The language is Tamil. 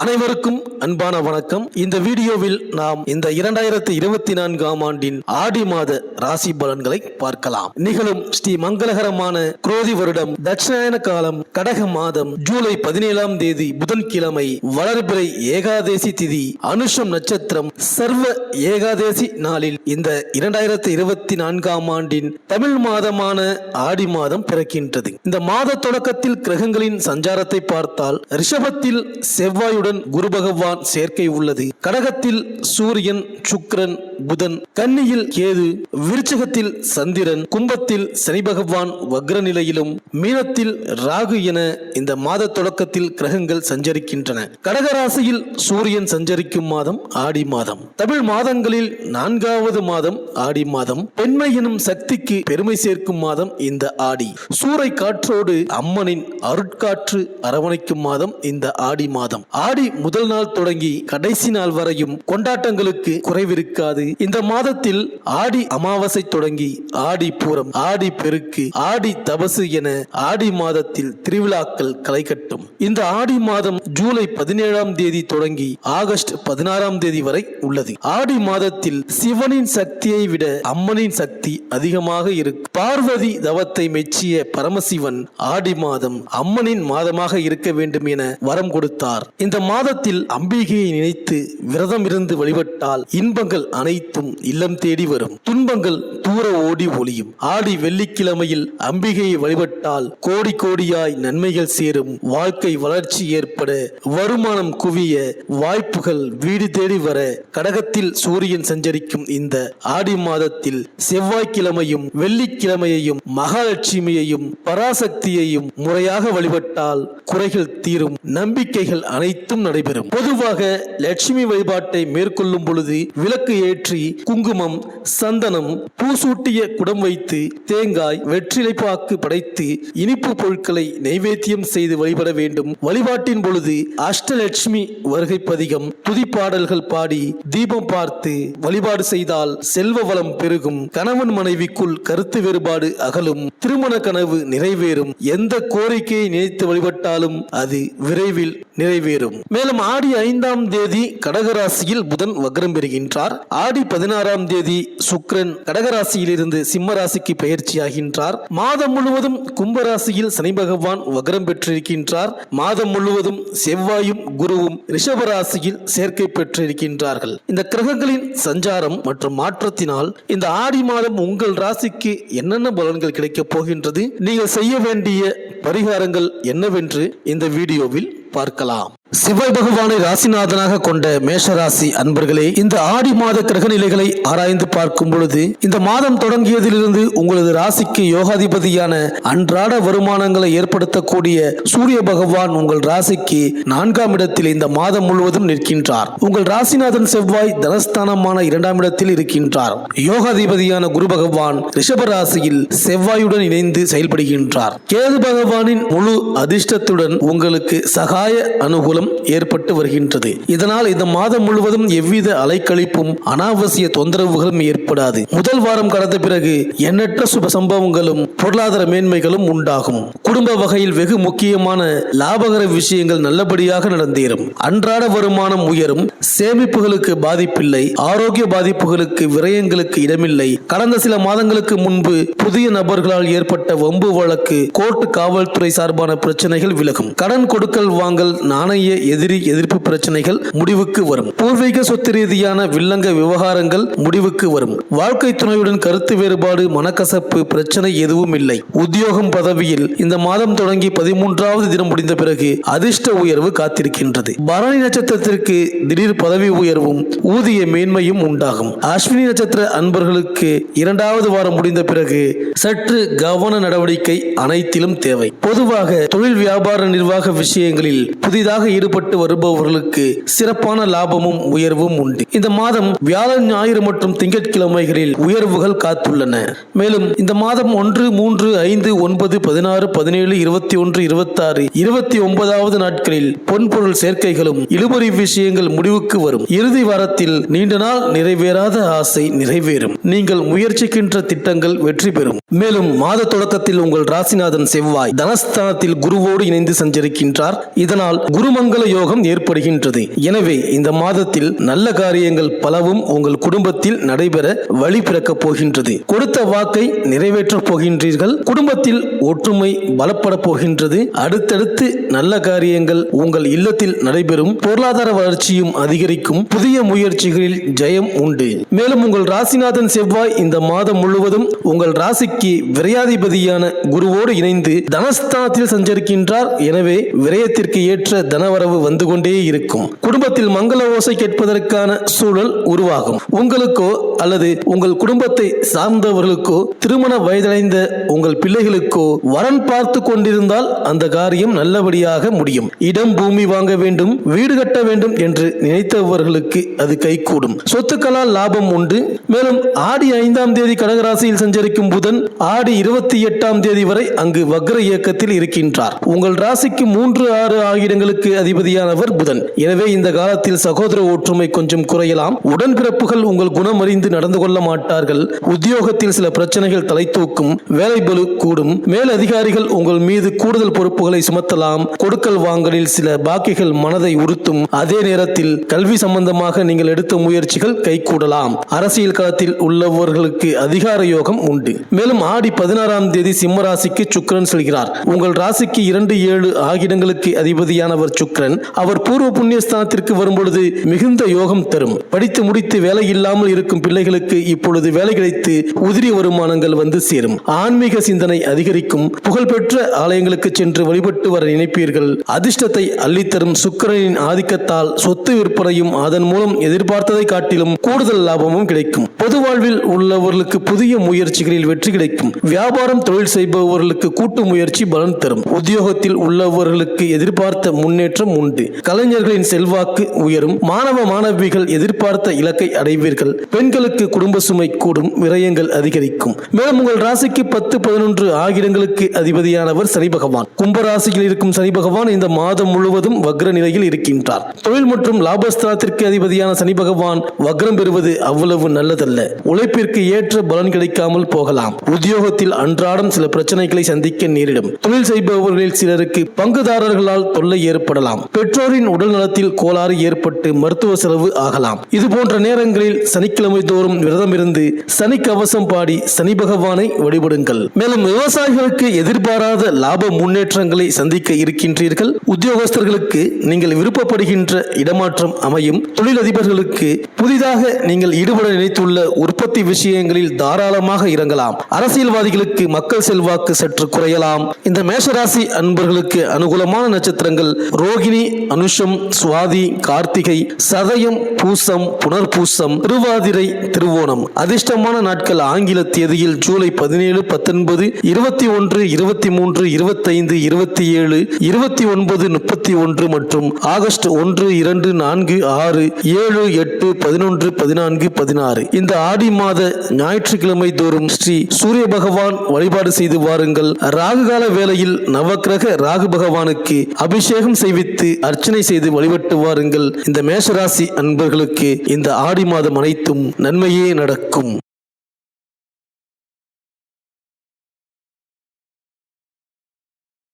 அனைவருக்கும் அன்பான வணக்கம். இந்த வீடியோவில் நாம் இந்த 2024ஆம் ஆண்டின் ஆடி மாத ராசி பலன்களை பார்க்கலாம். நிகழும் ஸ்ரீ மங்களகரமான குரோதி வருடம் தட்சிணாயன காலம் கடக மாதம் ஜூலை 17ஆம் தேதி புதன்கிழமை வளர்பிறை ஏகாதேசி திதி அனுஷம் நட்சத்திரம் சர்வ ஏகாதேசி நாளில் இந்த 2024ஆம் ஆண்டின் தமிழ் மாதமான ஆடி மாதம் பிறக்கின்றது. இந்த மாத தொடக்கத்தில் கிரகங்களின் சஞ்சாரத்தை பார்த்தால் ரிஷபத்தில் செவ்வாயுடன் குரு பகவான் சேர்க்கை உள்ளது. கடகத்தில் சூரியன், சுக்கிரன், புதன், கன்னியில் கேது, விருச்சிகத்தில் சந்திரன், கும்பத்தில் சனி பகவான் வக்ர நிலையிலும், மீனத்தில் ராகு என இந்த மாத தொடக்கத்தில் கிரகங்கள் சஞ்சரிக்கின்றன. கடகராசியில் சூரியன் சஞ்சரிக்கும் மாதம் ஆடி மாதம். தமிழ் மாதங்களில் 4வது மாதம் ஆடி மாதம். பெண்மை எனும் சக்திக்கு பெருமை சேர்க்கும் மாதம் இந்த ஆடி. சூறை காற்றோடு அம்மனின் அருட்காற்று அரவணைக்கும் மாதம் இந்த ஆடி மாதம். ஆடி முதல் நாள் தொடங்கி கடைசி நாள் வரையும் கொண்டாட்டங்களுக்கு குறைவிருக்காது. இந்த மாதத்தில் ஆடி அமாவாசை தொடங்கி ஆடி பூரம், ஆடி பெருக்கு, ஆடி தபசு என ஆடி மாதத்தில் திருவிழாக்கள் களை கட்டும். இந்த ஆடி மாதம் ஜூலை 17ஆம் தேதி தொடங்கி ஆகஸ்ட் 16ஆம் தேதி வரை உள்ளது. ஆடி மாதத்தில் சிவனின் சக்தியை விட அம்மனின் சக்தி அதிகமாக இருக்கும். பார்வதி தவத்தை மெச்சிய பரமசிவன் ஆடி மாதம் அம்மனின் மாதமாக இருக்க வேண்டும் என வரம் கொடுத்தார். இந்த மாதத்தில் அம்பிகையை நினைத்து விரதம் இருந்து வழிபட்டால் இன்பங்கள் அனைத்தும் இல்லம் தேடி வரும், துன்பங்கள் தூர ஓடி ஒளியும். ஆடி வெள்ளிக்கிழமையில் அம்பிகையை வழிபட்டால் கோடி கோடியாய் நன்மைகள் சேரும், வாழ்க்கை வளர்ச்சி ஏற்பட, வருமானம் குவிய, வாய்ப்புகள் வீடு தேடி வர. கடகத்தில் சூரியன் சஞ்சரிக்கும் இந்த ஆடி மாதத்தில் செவ்வாய்க்கிழமையும் வெள்ளிக்கிழமையையும் மகாலட்சுமியையும் பராசக்தியையும் முறையாக வழிபட்டால் குறைகள் தீரும், நம்பிக்கைகள் அனைத்தும் நடைபெறும். பொதுவாக லட்சுமி வழிபாட்டை மேற்கொள்ளும் பொழுது விளக்கு ஏற்றி குங்குமம், சந்தனம், பூசூட்டிய குடம் வைத்து தேங்காய், வெற்றிலைப்பாக்கு படைத்து இனிப்பு பொருட்களை நைவேத்தியம் செய்து வழிபட வேண்டும். வழிபாட்டின் பொழுது அஷ்டலட்சுமி வருகை பதிகம், துதிப்பாடல்கள் பாடி தீபம் பார்த்து வழிபாடு செய்தால் செல்வ வளம் பெருகும், கணவன் மனைவிக்குள் கருத்து வேறுபாடு அகலும், திருமண கனவு நிறைவேறும், எந்த கோரிக்கையை நினைத்து வழிபட்டாலும் அது விரைவில் நிறைவேறும். மேலும் ஆடி 5ஆம் தேதி கடகராசியில் புதன் வக்ரம் பெறுகின்றார். ஆடி 16ஆம் தேதி சுக்கிரன் கடகராசியில் இருந்து சிம்ம ராசிக்கு பெயர்ச்சியாகின்றார். மாதம் முழுவதும் கும்பராசியில் சனி பகவான் வக்ரம் பெற்றிருக்கின்றார். மாதம் முழுவதும் செவ்வாயும் குருவும் ரிஷபராசியில் சேர்க்கை பெற்றிருக்கின்றார்கள். இந்த கிரகங்களின் சஞ்சாரம் மற்றும் மாற்றத்தினால் இந்த ஆடி மாதம் உங்கள் ராசிக்கு என்னென்ன பலன்கள் கிடைக்கப் போகின்றது, நீங்கள் செய்ய வேண்டிய பரிகாரங்கள் என்னவென்று இந்த வீடியோவில் பார்க்கலாம். செவ்வாய் பகவானை ராசிநாதனாக கொண்ட மேஷராசி அன்பர்களே, இந்த ஆடி மாத கிரக நிலைகளை ஆராய்ந்து பார்க்கும் பொழுது இந்த மாதம் தொடங்கியதிலிருந்து உங்களது ராசிக்கு யோகாதிபதியான அன்றாட வருமானங்களை ஏற்படுத்தக்கூடிய சூரிய பகவான் உங்கள் ராசிக்கு 4ஆம் இடத்தில் இந்த மாதம் முழுவதும் நிற்கின்றார். உங்கள் ராசிநாதன் செவ்வாய் தனஸ்தானமான 2ஆம் இடத்தில் இருக்கின்றார். யோகாதிபதியான குரு பகவான் ரிஷப ராசியில் செவ்வாயுடன் இணைந்து செயல்படுகின்றார். கேது பகவானின் முழு அதிர்ஷ்டத்துடன் உங்களுக்கு சகாய அனுகூலம் ஏற்பட்டு வருகின்றது. இதனால் இந்த மாதம் முழுவதும் எவ்வித அலைக்கழிப்பும் அனாவசிய தொந்தரவுகளும் ஏற்படாது. முதல் வாரம் கடந்த பிறகு எண்ணற்ற சுப சம்பவங்களும் பொருளாதார மேன்மைகளும் உண்டாகும். குடும்ப வகையில் வெகு முக்கியமான லாபகர விஷயங்கள் நல்லபடியாக நடந்தேறும். அன்றாட வருமானம் உயரும். சேமிப்புகளுக்கு பாதிப்பில்லை. ஆரோக்கிய பாதிப்புகளுக்கு விரயங்களுக்கு இடமில்லை. கடந்த சில மாதங்களுக்கு முன்பு புதிய நபர்களால் ஏற்பட்ட வம்பு வழக்கு, கோர்ட்டு, காவல்துறை சார்பான பிரச்சனைகள் விலகும். கடன் கொடுக்கல் வாங்கல், நாணய எதிர்ப்பு பிரச்சனைகள் முடிவுக்கு வரும். பூர்வீக சொத்து ரீதியான வில்லங்க விவகாரங்கள் முடிவுக்கு வரும். வாழ்க்கை துணையுடன் கருத்து வேறுபாடு, மனக்கசப்பு பிரச்சனை எதுவும் இல்லை. உத்தியோகம், பதவியில் இந்த மாதம் தொடங்கி 13வது தினம் முடிந்த பிறகு அதிர்ஷ்ட உயர்வு காத்திருக்கின்றது. பரணி நட்சத்திரத்திற்கு திடீர் பதவி உயர்வும் ஊதிய மேன்மையும் உண்டாகும். அஸ்வினி நட்சத்திர அன்பர்களுக்கு 2வது வாரம் முடிந்த பிறகு சற்று கவன நடவடிக்கை அனைத்திலும் தேவை. பொதுவாக தொழில், வியாபார, நிர்வாக விஷயங்களில் புதிதாக ஈடுபட்டு வருபவர்களுக்கு சிறப்பான லாபமும் உயர்வும் உண்டு. இந்த மாதம் வியாழன், ஞாயிறு மற்றும் திங்கட்கிழமைகளில் உயர்வுகள் காத்துள்ளன. மேலும் இந்த மாதம் 1, 3, 5, 9, 16, 17, 21, 26, 29வது நாட்களில் பொன்பொருள் சேர்க்கைகளும் இழுபறி விஷயங்கள் முடிவுக்கு வரும். இறுதி வாரத்தில் நீண்ட நாள் நிறைவேறாத ஆசை நிறைவேறும். நீங்கள் முயற்சிக்கின்ற திட்டங்கள் வெற்றி பெறும். மேலும் மாத தொடக்கத்தில் உங்கள் ராசிநாதன் செவ்வாய் தனஸ்தானத்தில் குருவோடு இணைந்து சஞ்சரிக்கின்றார். இதனால் குருமங்க சுபமங்கல யோகம் ஏற்படுகின்றது. எனவே இந்த மாதத்தில் நல்ல காரியங்கள் பலவும் உங்கள் குடும்பத்தில் நடைபெற வழி பிறக்கப் போகின்றது. கொடுத்த வாக்கை நிறைவேற்றப் போகின்றீர்கள். குடும்பத்தில் ஒற்றுமை பலப்பட போகின்றது. அடுத்தடுத்து நல்ல காரியங்கள் உங்கள் இல்லத்தில் நடைபெறும். பொருளாதார வளர்ச்சியும் அதிகரிக்கும். புதிய முயற்சிகளில் ஜெயம் உண்டு. மேலும் உங்கள் ராசிநாதன் செவ்வாய் இந்த மாதம் முழுவதும் உங்கள் ராசிக்கு விரையாதிபதியான குருவோடு இணைந்து தனஸ்தானத்தில் சஞ்சரிக்கின்றார். எனவே விரயத்திற்கு ஏற்ற தனவரவு வந்து கொண்டே இருக்கும். குடும்பத்தில் மங்கள ஓசை கேட்பதற்கான சூழல் உருவாகும். உங்களுக்கோ அல்லது உங்கள் குடும்பத்தை சார்ந்தவர்களுக்கோ திருமண வயதடைந்த உங்கள் பிள்ளைகளுக்கோ வரன் பார்த்து கொண்டிருந்தால் அந்த காரியம் நல்லபடியாக முடியும். இடம் பூமி வாங்க வேண்டும், வீடு கட்ட வேண்டும் என்று நினைத்தவர்களுக்கு அது கைகூடும். சொத்துக்களால் லாபம் உண்டு. மேலும் ஆடி 5ஆம் தேதி கடகராசியில் சஞ்சரிக்கும் புதன் ஆடி 28ஆம் தேதி வரை அங்கு வக்ர இயக்கத்தில் இருக்கின்றார். உங்கள் ராசிக்கு 3, 6 ஆகிய இடங்களுக்கு அதிபதியானவர் புதன். எனவே இந்த காலத்தில் சகோதர ஒற்றுமை கொஞ்சம் குறையலாம். உடன்பிறப்புகள் உங்கள் குணம் அறிந்து நடந்து கொள்ள மாட்டார்கள். உத்தியோகத்தில் சில பிரச்சனைகள் தலை தூக்கும். வேலை பளு கூடும். மேல் அதிகாரிகள் உங்கள் மீது கூடுதல் பொறுப்புகளை சுமத்தலாம். கொடுக்கல் வாங்கலில் சில பாக்கிகள் மனதை உறுத்தும். அதே நேரத்தில் கல்வி சம்பந்தமாக நீங்கள் எடுத்த முயற்சிகள் கைகூடலாம். அரசியல் களத்தில் உள்ளவர்களுக்கு அதிகார யோகம் உண்டு. மேலும் ஆடி 16ஆம் தேதி சிம்ம ராசிக்கு சுக்கிரன் செல்கிறார். உங்கள் ராசிக்கு 2, 7 ஆகிய இடங்களுக்கு அதிபதியானவர் சுக்கிரன். அவர் பூர்வ புண்ணியஸ்தானத்திற்கு வரும்பொழுது மிகுந்த யோகம் தரும். படித்து முடித்து வேலை இல்லாமல் இருக்கும் பிள்ளைகளுக்கு இப்பொழுது வேலை கிடைத்து உதிரி வருமானங்கள் வந்து சேரும். ஆன்மீக சிந்தனை அதிகரிக்கும். புகழ்பெற்ற ஆலயங்களுக்கு சென்று வழிபட்டு வர நினைப்பீர்கள். அதிர்ஷ்டத்தை அள்ளித்தரும் சுக்கிரனின் ஆதிக்கத்தால் சொத்து விற்பனையும் அதன் மூலம் எதிர்பார்த்ததை காட்டிலும் கூடுதல் லாபமும் கிடைக்கும். பொது வாழ்வில் உள்ளவர்களுக்கு புதிய முயற்சிகளில் வெற்றி கிடைக்கும். வியாபாரம் தொழில் செய்பவர்களுக்கு கூட்டு முயற்சி பலன் தரும். உத்தியோகத்தில் உள்ளவர்களுக்கு எதிர்பார்த்த முன்னேற்றம் உண்டு. கலைஞர்களின் செல்வாக்கு உயரும். மாணவ மாணவிகள் எதிர்பார்த்த இலக்கை அடைவீர்கள். பெண்களுக்கு குடும்ப சுமை கூடும். விரயங்கள் அதிகரிக்கும். மேலும் உங்கள் ராசிக்கு 10, 11 ஆகிய இடங்களுக்கு அதிபதியானவர் சனி பகவான். கும்பராசியில் இருக்கும் சனி பகவான் இந்த மாதம் முழுவதும் வக்ர நிலையில் இருக்கின்றார். தொழில் மற்றும் லாபஸ்தானத்திற்கு அதிபதியான சனி பகவான் வக்ரம் பெறுவது அவ்வளவு நல்லதல்ல. உழைப்பிற்கு ஏற்ற பலன் கிடைக்காமல் போகலாம். உத்தியோகத்தில் அன்றாடம் சில பிரச்சனைகளை சந்திக்க நேரிடும். தொழில் செய்பவர்களில் சிலருக்கு பங்குதாரர்களால் தொல்லை ஏற்படலாம். பெற்றோரின் உடல் நலத்தில் கோளாறு ஏற்பட்டு மருத்துவ செலவு ஆகலாம். இது போன்ற நேரங்களில் சனிக்கிழமை தோறும் விரதம் இருந்து சனி கவசம் பாடி சனி பகவானை வழிபடுங்கள். மேலும் விவசாயிகளுக்கு எதிர்பாராத லாப முன்னேற்றங்களை சந்திக்க இருக்கின்றீர்கள். உத்தியோகஸ்தர்களுக்கு நீங்கள் விருப்பப்படுகின்ற இடமாற்றம் அமையும். தொழிலதிபர்களுக்கு புதிதாக நீங்கள் ஈடுபட நினைத்துள்ள உற்பத்தி விஷயங்களில் தாராளமாக இறங்கலாம். அரசியல்வாதிகளுக்கு மக்கள் செல்வாக்கு சற்று குறையலாம். இந்த மேஷராசி அன்பர்களுக்கு அனுகூலமான நட்சத்திரங்கள் ரோகிணி, அனுஷம், சுவாதி, கார்த்திகை, சதயம், பூசம், புனர்பூசம், திருவாதிரை, திருவோணம். அதிர்ஷ்டமான நாட்கள் ஆங்கில தேதியில் ஜூலை 17, 19, 21, 23, 25, 27, 29, 31 மற்றும் ஆகஸ்ட் 1, 2, 4, 6, 7, 8, 11, 14, 16. இந்த ஆடி மாத ஞாயிற்றுக்கிழமை தோறும் ஸ்ரீ சூரிய பகவான் வழிபாடு செய்து வாருங்கள். ராகுகால வேளையில் நவக்கிரக ராகு பகவானுக்கு அபிஷேகம் செய்வித்து அர்ச்சனை செய்து வழிபட்டு வாருங்கள். இந்த மேஷராசி அன்பர்களுக்கு இந்த ஆடி மாதம் அனைத்தும் நன்மையே நடக்கும்.